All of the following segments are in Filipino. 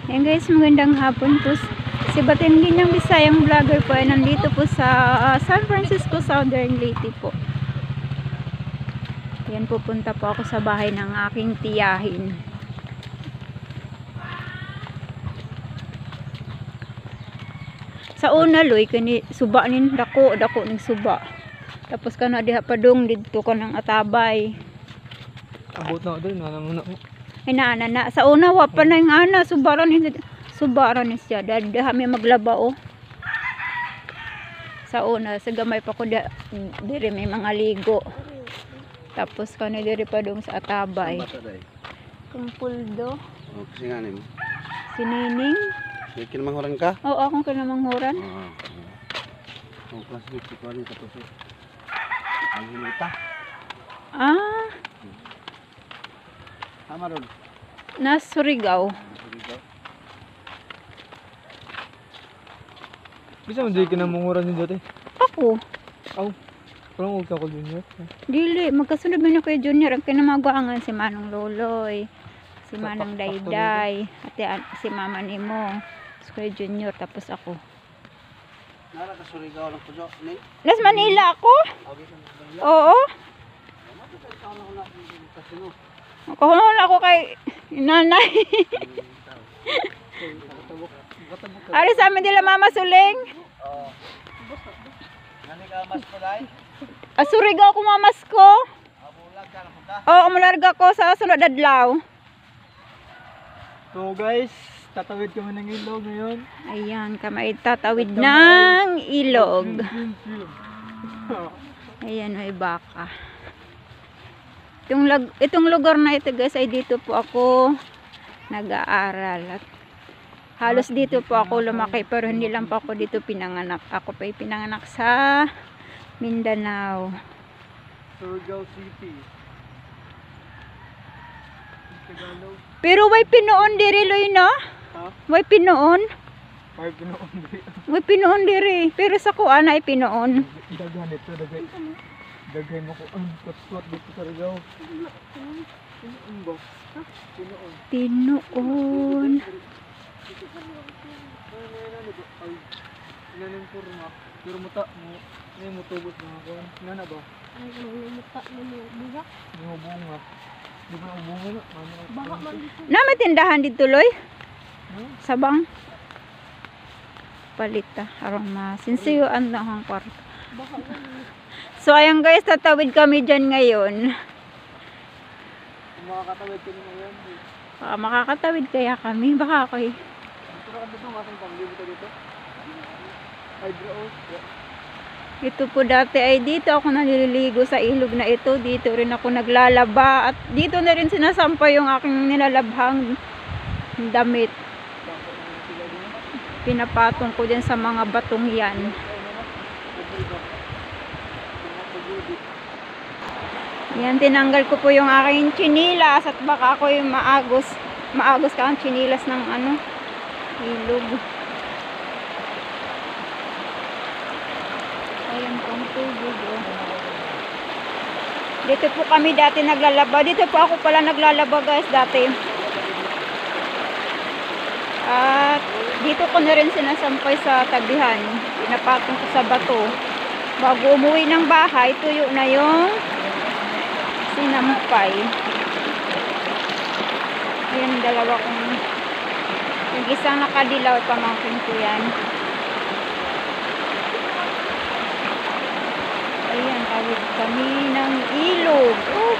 Ayan guys, magandang hapon po. Si Batinginyang Bisayang vlogger po ay nandito po sa San Francisco, Southern Leyte po. Ayan, pupunta po ako sa bahay ng aking tiyahin. Sa una loy kani suba nin dako ning suba. Tapos kana diha padung didto ka ng atabay. Abot na din na muna. Ay na sa una wa pa na yung ana subaran siya dahil mi maglaba o. Sa una sa gamay pa ko diri may mga ligo. Tapos kana diri padung sa atabay. Kung puldo. O kasi nga nimo. Sinining. Kin manghuran ka? Oo, akong kinamanghuran. Oo. Ang plastic ko rin tapos. Ang hinita. Ah, Tama ron. nas Surigao. Bisa man di kinamanghuran ni dati. Ako. Aw. Parang huwag ako junior. Dili, magkasunod man ako kay Junior. Ang kinamagwaangan si Manong Loloy, si Manang Dayday, at si Mama Nimo, si Kuya Junior, tapos ako. Nara ka Surigao lang po jo. Las Manila ako? Oo. Nakuhulon ako kay nanay. Ari sa amin nila Mama Suling. Oo. Nani ka mas pulay? Surigao ko mamas ko. Abulag ka na punta. Oo, umularga ko sa sunod adlaw. So guys, tatawid kami ng ilog ngayon. Ayan, kamay tatawid ng ilog. Ayan, may baka. Itong lugar na ito guys ay dito po ako nag-aaral. At halos dito po ako lumaki pero hindi lang po ako dito pinanganak. Ako pa pinanganak sa Mindanao. Surigao City. Tagalog. Pero way pinuon diri loy no? Ha? Way pinuon. Ay pinuon di. Way pinuon diri. Pero sa kuan ay pinuon. Daghan ito, daghan. Daghan mo ko ang kaswat dito sa Surigao. Pinuon ba? Ha? Pinuon. Pinuon. Ay, inanin forma. Pero muta mo, may mutubot mga kuwan. Nana ba? Ay, may muta mo bunga. May bunga. Di ba ang bunga na? Baka man dito. Na may tindahan dito loy? Hmm? Sabang palita aron masinsiyuan na ang kwarto. Baka man dito. So ayan guys, tatawid kami dyan ngayon. Kung makakatawid ka nila yan. Makakatawid kaya kami. Baka ako eh. Dito na ka dito, masang pang-libo ka dito. Hydro Oak. Ito po dati ay dito ako naliligo sa ilog na ito. Dito rin ako naglalaba. At dito na rin sinasampay yung aking nilalabhang damit. Pinapatong ko dyan sa mga batong yan. Yan, tinanggal ko po yung aking chinilas. At baka ako yung maagos ka ang chinilas ng ilog. Ayan pong tubig oh. Dito po kami dati naglalaba. Dito po ako pala naglalaba guys dati. At dito ko na rin sinasampay sa tabihan. Pinapatong ko sa bato. Bago umuwi ng bahay, tuyo na yung sinampay. Ayan, dalawa kong yung isang nakadilaw, pamangkin ko yan. Ayan, tawid kami ng ilog. Oh.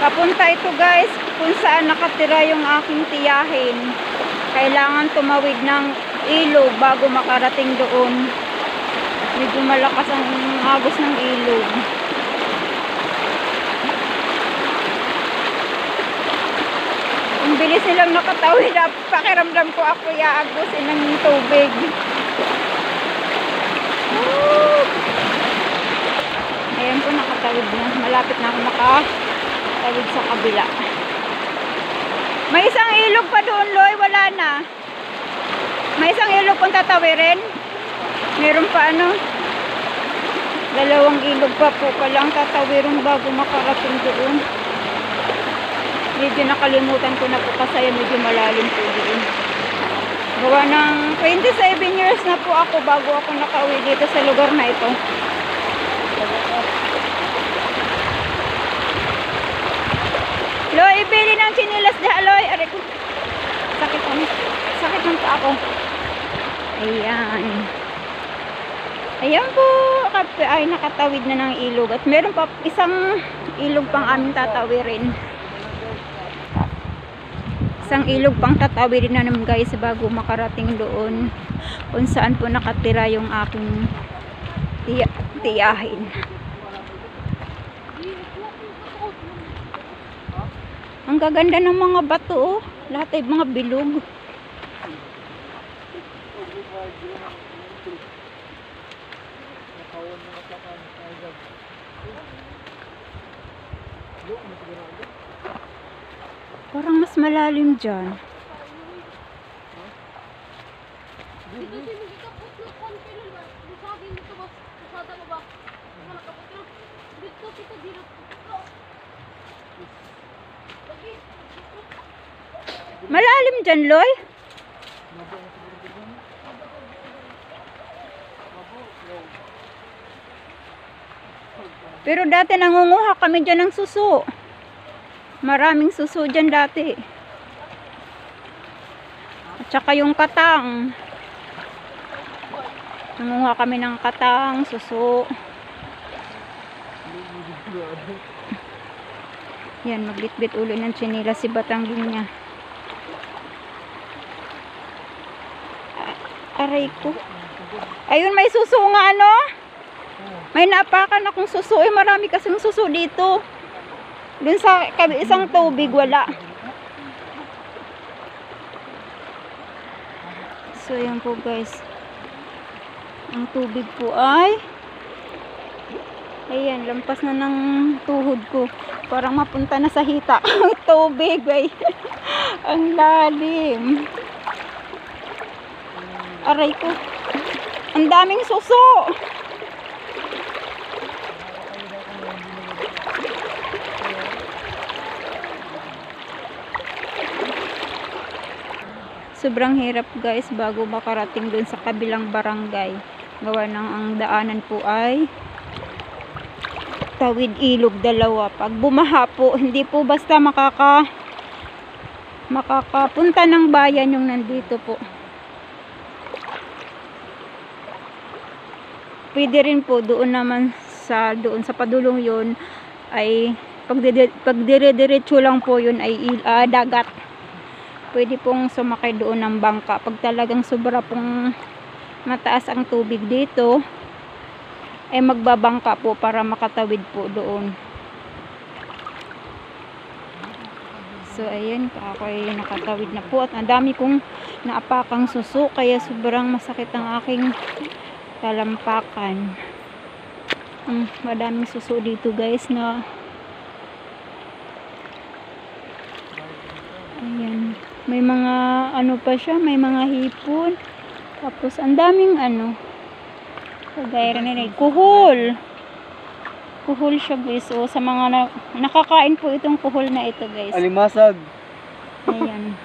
Papunta ito guys kung saan nakatira yung aking tiyahin. Kailangan tumawid ng ilog bago makarating doon. Medyo malakas ang agos ng ilog. Ang bilis nilang nakatawid. Pakiramdam ko ako iaagos ng tubig. Ayan po, nakatawid na. Malapit na ako makatawid sa kabila. May isang ilog pa doon, Loy. Wala na. May isang ilog kung tatawirin. Meron pa ano. 2 ilog pa po palang tatawirin bago makarating doon. Medyo nakalimutan ko na po kasi medyo malalim po doon. Gawa ng 27 years na po ako bago ako nakauwi dito sa lugar na ito. Loy, ibili ng chinilas na, Loy. Aray ko. Sakit ng pa ako. Ayan. Ayan po. Ay, nakatawid na ng ilog. At meron pa isang ilog pang aming tatawirin. Isang ilog pang tatawirin na naman guys bago makarating doon kung saan po nakatira yung aking tiyahin. Ang gaganda ng mga bato, oh. Lahat ay mga bilog. Parang mas malalim dyan. Dito si Miguel kapot na konti lang. Sa akin dito ba? Kasada mo ba? Ano kapot na? Dito kita dito. Malalim dyan, Loy. Pero dati nangunguha kami dyan ng suso. Maraming suso dyan dati. At saka yung katang. Nangunguha kami ng katang, suso. Yan, magbitbit ulo ng tsinila si Batangging niya. Aray ko. Ayun, may suso nga, ano? May napakan akong suso. Eh, marami kasing suso dito. Dun sa isang tubig, wala. So, yan po guys. Ang tubig po ay ayan, lampas na ng tuhod ko. Parang mapunta na sa hita. Ang tubig, ay. Ang lalim. Aray ko. Ang daming suso. Sobrang hirap guys bago makarating dun sa kabilang barangay. Gawa ng ang daanan po ay tawid ilog dalawa. Pag bumaha po, hindi po basta makakapunta ng bayan yung nandito po. Pwede rin po doon naman sa padulong yun ay pag dire-diretso lang po yun ay dagat. Pwede pong sumakay doon ng bangka. Pag talagang sobra pong mataas ang tubig dito, ay magbabangka po para makatawid po doon. So, ayan, ako ay nakatawid na po. At ang dami kong naapakang suso, kaya sobrang masakit ang aking talampakan. Madaming suso dito guys na ayan. May mga ano pa siya, may mga hipon. Tapos ang daming ano. Kagaya nila, kuhol. Kuhol siya guys. O sa mga nakakain po itong kuhol na ito guys. Alimasag. Ayan.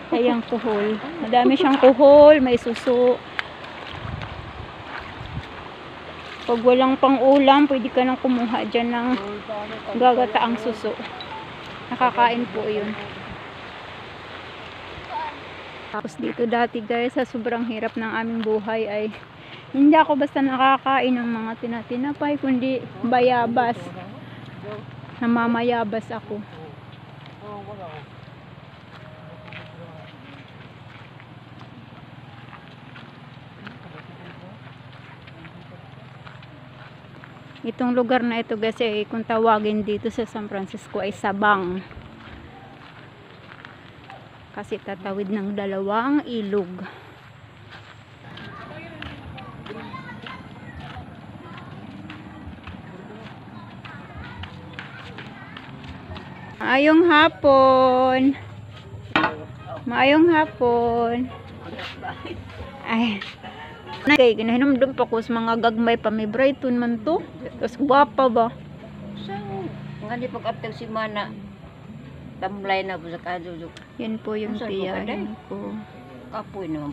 Ayan kuhol. Madami siyang kuhol, may suso. Pag walang pang ulam, pwede ka nang kumuha dyan ng gagataang suso. Nakakain po yun. Tapos dito dati guys, sa sobrang hirap ng aming buhay ay hindi ako basta nakakain ng mga tinatinapay, kundi bayabas. Namamayabas ako. Itong lugar na ito guys ay kung tawagin dito sa San Francisco ay Sabang. Kasi tatawid ng 2 ilog. Maayong hapon. Maayong hapon. Ay. Kay ginahinumdum pa ko sa mga gagmay pa may Brighton man to. Tapos gwapa ba? So, nga di pag-aptag si Mana, tamlay na po sa kadudok. Yan po yung Saan po ka, Day? tiyahin ko. Kapoy naman